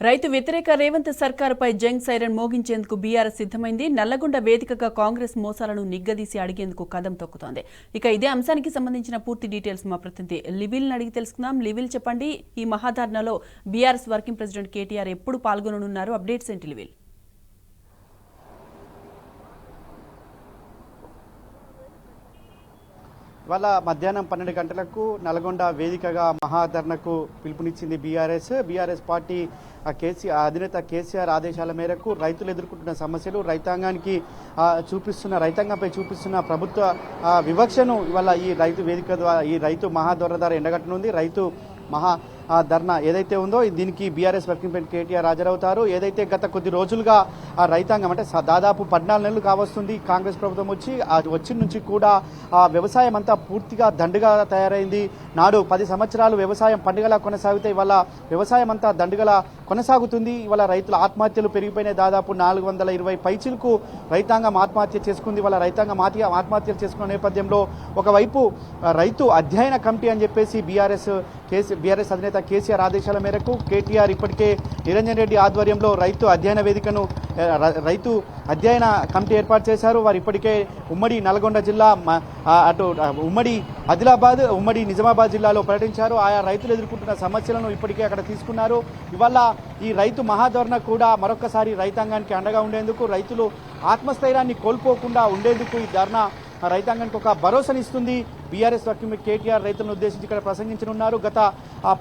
రైతు వ్యతిరేక Revanth సర్కారుపై Jung siren మోగించేందుకు BRS సిద్ధమైంది. నల్లగొండ వేదికగా కాంగ్రెస్ మోసాలను నిగ్గదీసి అడిగేందుకు కదం తొక్కుతోంది. ఇక ఇదే అంశానికి సంబంధించిన పూర్తి డీటెయిల్స్ మా ప్రతినిధి లివిల్ అడిగి తెలుసుకుందాం. లివిల్ చెప్పండి, ఈ మహాధర్నాలో బీఆర్ఎస్ వర్కింగ్ ప్రెసిడెంట్ కేటీఆర్ ఎప్పుడు పాల్గొననున్నారు? అప్డేట్స్ ఏంటి లివిల్? ఇవాళ మధ్యాహ్నం 12 గంటలకు నల్గొండ వేదికగా మహాధర్నకు పిలుపునిచ్చింది బీఆర్ఎస్ పార్టీ అధినేత కేసీఆర్ ఆదేశాల మేరకు రైతులు ఎదుర్కొంటున్న సమస్యలు, రైతాంగంపై చూపిస్తున్న ప్రభుత్వ వివక్షను ఇవాళ ఈ రైతు వేదిక ద్వారా, ఈ రైతు మహాధర్న ద్వారా ఎండగట్టనుంది. రైతు ధర్నా ఏదైతే ఉందో దీనికి బీఆర్ఎస్ వర్కింగ్ ప్రెసిడెంట్ కేటీఆర్ హాజరవుతారు. ఏదైతే గత కొద్ది రోజులుగా ఆ రైతాంగం అంటే దాదాపు 14 నెలలు కావస్తుంది కాంగ్రెస్ ప్రభుత్వం వచ్చిన నుంచి కూడా వ్యవసాయం అంతా పూర్తిగా దండుగా తయారైంది. నాడు 10 సంవత్సరాలు వ్యవసాయం పండుగలా కొనసాగితే ఇవాళ వ్యవసాయం అంతా దండుగలా కొనసాగుతుంది. ఇవాళ రైతుల ఆత్మహత్యలు పెరిగిపోయినాయి. దాదాపు 420 పైచిలకు రైతాంగం ఆత్మహత్య చేసుకుంది. ఇవాళ రైతాంగం ఆత్మహత్యలు చేసుకున్న నేపథ్యంలో ఒకవైపు రైతు అధ్యయన కమిటీ అని చెప్పేసి బీఆర్ఎస్ అధినేత కేసీఆర్ ఆదేశాల మేరకు కేటీఆర్ ఇప్పటికే నిరంజన్ రెడ్డి ఆధ్వర్యంలో రైతు అధ్యయన కమిటీ ఏర్పాటు చేశారు. వారు ఇప్పటికే ఉమ్మడి నల్గొండ జిల్లా, అటు ఉమ్మడి ఆదిలాబాద్, ఉమ్మడి నిజామాబాద్ జిల్లాలో పర్యటించారు. ఆయా రైతులు ఎదుర్కొంటున్న సమస్యలను ఇప్పటికే అక్కడ తీసుకున్నారు. ఇవాళ ఈ రైతు మహాధర్న కూడా మరొకసారి రైతాంగానికి అండగా ఉండేందుకు, రైతులు ఆత్మస్థైర్యాన్ని కోల్పోకుండా ఉండేందుకు ఈ ధర్నా రైతాంగానికి ఒక భరోసానిస్తుంది. బీఆర్ఎస్ వర్కింగ్ కేటీఆర్ రైతులను ఉద్దేశించి ఇక్కడ ప్రసంగించనున్నారు. గత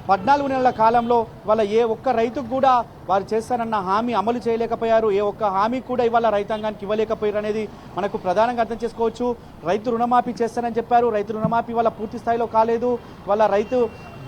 14 నెలల కాలంలో వాళ్ళ ఏ ఒక్క రైతుకు కూడా వారు చేస్తారన్న హామీ అమలు చేయలేకపోయారు. ఏ ఒక్క హామీ కూడా ఇవాళ రైతాంగానికి ఇవ్వలేకపోయారు అనేది మనకు ప్రధానంగా అర్థం చేసుకోవచ్చు. రైతు రుణమాఫీ చేస్తారని చెప్పారు. రైతు రుణమాఫీ వాళ్ళ పూర్తి స్థాయిలో కాలేదు. వాళ్ళ రైతు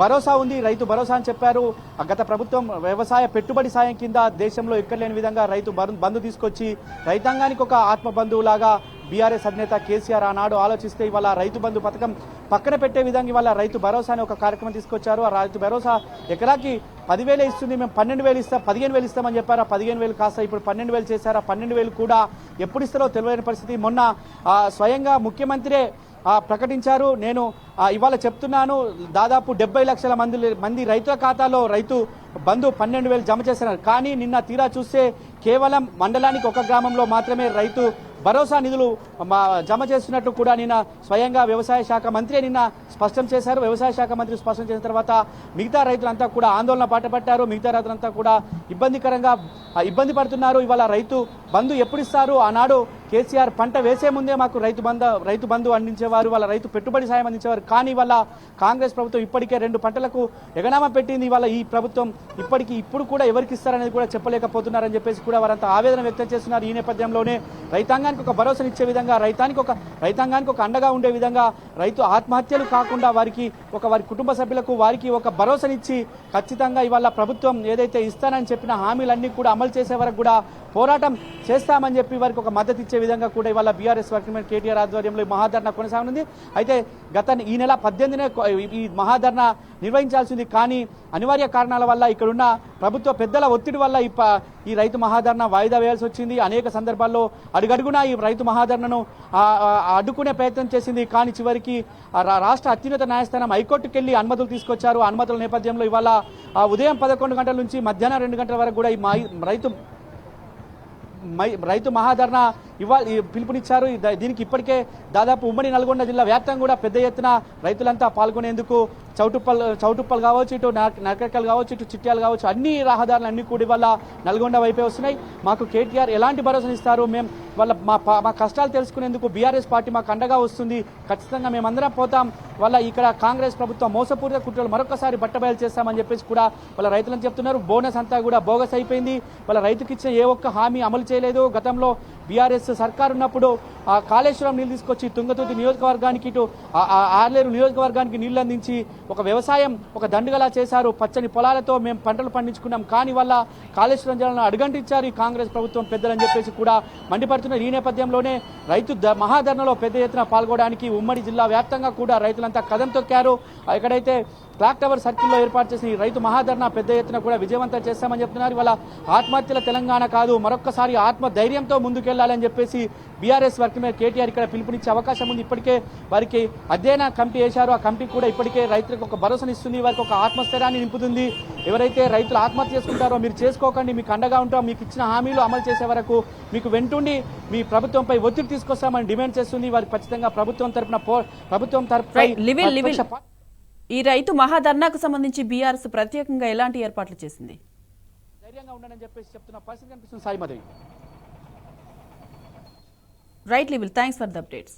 భరోసా ఉంది, రైతు భరోసా అని చెప్పారు. గత ప్రభుత్వం వ్యవసాయ పెట్టుబడి సాయం కింద దేశంలో ఎక్కడ లేని విధంగా రైతు బంధు తీసుకొచ్చి రైతాంగానికి ఒక ఆత్మ బంధువులాగా బీఆర్ఎస్ అధినేత కేసీఆర్ ఆనాడు ఆలోచిస్తే ఇవాళ రైతు బంధు పథకం పక్కన పెట్టే విధంగా ఇవాళ రైతు భరోసా అని ఒక కార్యక్రమం తీసుకొచ్చారు. ఆ రైతు భరోసా ఎకరాకి 10,000 ఇస్తుంది, మేము 12,000 ఇస్తాం, 15,000 ఇస్తామని చెప్పారు. ఆ 15,000 కాస్త ఇప్పుడు 12,000 చేశారు. ఆ 12,000 కూడా ఎప్పుడు ఇస్తారో తెలియని పరిస్థితి. మొన్న స్వయంగా ముఖ్యమంత్రే ప్రకటించారు. నేను ఇవాళ చెప్తున్నాను, దాదాపు 70 లక్షల మంది రైతుల ఖాతాలో రైతు బంధు 12,000 జమ చేస్తున్నారు. కానీ నిన్న తీరా చూస్తే కేవలం మండలానికి ఒక గ్రామంలో మాత్రమే రైతు భరోసా నిధులు జమ చేస్తున్నట్టు కూడా నిన్న స్వయంగా వ్యవసాయ శాఖ మంత్రి నిన్న స్పష్టం చేశారు. వ్యవసాయ శాఖ మంత్రి స్పష్టం చేసిన తర్వాత మిగతా రైతులంతా కూడా ఆందోళన బాటపట్టారు. మిగతా రైతులంతా కూడా ఇబ్బంది పడుతున్నారు. ఇవాళ రైతు బంధు ఎప్పుడు ఇస్తారు? ఆనాడు కేసీఆర్ పంట వేసే ముందే మాకు రైతు బంధు అందించేవారు, వాళ్ళ రైతు పెట్టుబడి సాయం అందించేవారు. కానీ వాళ్ళ కాంగ్రెస్ ప్రభుత్వం ఇప్పటికే 2 పంటలకు ఎగనామా పెట్టింది. వాళ్ళ ఈ ప్రభుత్వం ఇప్పుడు కూడా ఎవరికి ఇస్తారనేది కూడా చెప్పలేకపోతున్నారని చెప్పేసి కూడా వారంతా ఆవేదన వ్యక్తం చేస్తున్నారు. ఈ నేపథ్యంలోనే రైతాంగానికి ఒక భరోసానిచ్చే విధంగా, రైతాంగానికి ఒక అండగా ఉండే విధంగా, రైతు ఆత్మహత్యలు కాకుండా వారి కుటుంబ సభ్యులకు వారికి ఒక భరోసానిచ్చి ఖచ్చితంగా ఇవాళ ప్రభుత్వం ఏదైతే ఇస్తానని చెప్పిన హామీలన్నీ కూడా అమలు చేసే వరకు కూడా పోరాటం చేస్తామని చెప్పి వారికి ఒక మద్దతు ఇచ్చే విధంగా కూడా ఇవాళ బీఆర్ఎస్ వర్కింగ్ ప్రెసిడెంట్ కేటీఆర్ ఆధ్వర్యంలో ఈ మహాధర్నా కొనసాగనుంది. అయితే ఈ నెల 18నే ఈ మహాధర్నా నిర్వహించాల్సింది. కానీ అనివార్య కారణాల వల్ల, ఇక్కడున్న ప్రభుత్వ పెద్దల ఒత్తిడి వల్ల ఈ రైతు మహాధర్నా వాయిదా వేయాల్సి వచ్చింది. అనేక సందర్భాల్లో అడుగడుగునా ఈ రైతు మహాధర్నను అడ్డుకునే ప్రయత్నం చేసింది. కానీ చివరికి రాష్ట్ర అత్యున్నత న్యాయస్థానం హైకోర్టుకు వెళ్లి అనుమతులు తీసుకొచ్చారు. అనుమతుల నేపథ్యంలో ఇవాళ ఉదయం 11 గంటల నుంచి మధ్యాహ్నం 2 గంటల వరకు కూడా ఈ రైతు మహాధర్నా పిలుపునిచ్చారు. దీనికి ఇప్పటికే దాదాపు ఉమ్మడి నల్గొండ జిల్లా వ్యాప్తంగా కూడా పెద్ద ఎత్తున రైతులంతా పాల్గొనేందుకు చౌటుప్పల్ కావచ్చు, ఇటు నరకల్ కావచ్చు, ఇటు చిట్యాలు కావచ్చు, అన్ని రహదారులు అన్ని కూడా వల్ల నల్గొండ వైపే వస్తున్నాయి. మాకు కేటీఆర్ ఎలాంటి భరోసా ఇస్తారు? మేము వాళ్ళ మా కష్టాలు తెలుసుకునేందుకు బీఆర్ఎస్ పార్టీ మాకు అండగా వస్తుంది, ఖచ్చితంగా మేమందరం పోతాం. వాళ్ళ ఇక్కడ కాంగ్రెస్ ప్రభుత్వం మోసపూరిత కుట్రలు మరొకసారి బట్టబయలు చేస్తామని చెప్పేసి కూడా వాళ్ళ రైతులను చెప్తున్నారు. బోనస్ అంతా కూడా బోగస్ అయిపోయింది. వాళ్ళ రైతుకి ఇచ్చిన ఏ ఒక్క హామీ అమలు చేయలేదు. గతంలో బీఆర్ఎస్ సర్కార్ ఉన్నప్పుడు కాళేశ్వరం నీళ్లు తీసుకొచ్చి తుంగతుర్తి నియోజకవర్గానికి, ఇటు ఆర్లేరు నియోజకవర్గానికి నీళ్లు అందించి ఒక వ్యవసాయం ఒక దండుగలా చేశారు. పచ్చని పొలాలతో మేము పంటలు పండించుకున్నాం. కానీ వాళ్ళ కాళేశ్వరం జలాలను అడుగంటించారు ఈ కాంగ్రెస్ ప్రభుత్వం పెద్దలని చెప్పేసి కూడా మండిపడుతున్నారు. ఈ నేపథ్యంలోనే రైతు మహాధర్నలో పెద్ద ఎత్తున పాల్గొనడానికి ఉమ్మడి జిల్లా వ్యాప్తంగా కూడా రైతులంతా కదం తొక్కారు. ఎక్కడైతే క్లాక్ టవర్ సర్కిల్లో ఏర్పాటు చేసిన ఈ రైతు మహాధర్నా పెద్ద ఎత్తున కూడా విజయవంతం చేస్తామని చెప్తున్నారు. ఇవాళ ఆత్మహత్యల తెలంగాణ కాదు, మరొక్కసారి ఆత్మ ధైర్యంతో ముందుకెళ్లాలని చెప్పేసి బీఆర్ఎస్ వర్కింగ్ స్పీకర్ మీద కేటీఆర్ ఇక్కడ పిలుపునిచ్చే అవకాశం ఉంది. ఇప్పటికే వారికి అధ్యయన కమిటీ వేశారు. ఆ కమిటీ కూడా ఇప్పటికే రైతులకు ఒక భరోసానిస్తుంది, వారికి ఒక ఆత్మస్థైర్యాన్ని నింపుతుంది. ఎవరైతే రైతులు ఆత్మహత్య చేసుకుంటారో మీరు చేసుకోకండి, మీకు అండగా ఉంటాం, మీకు ఇచ్చిన హామీలు అమలు చేసే వరకు మీకు వెంటుండి మీ ప్రభుత్వంపై ఒత్తిడి తీసుకొస్తామని డిమాండ్ చేస్తుంది. వారికి ఖచ్చితంగా ప్రభుత్వం తరపున ఈ రైతు మహాధర్నాకు సంబంధించి బీఆర్ఎస్ ప్రత్యేకంగా ఎలాంటి ఏర్పాట్లు చేసింది? ధైర్యంగా ఉండని చెప్పేసి చెప్తున్న పరిస్థితి కనిపిస్తుంది. సాయి మాధవి. రైట్ లివిల్, థ్యాంక్స్ ఫర్ ద అప్డేట్స్.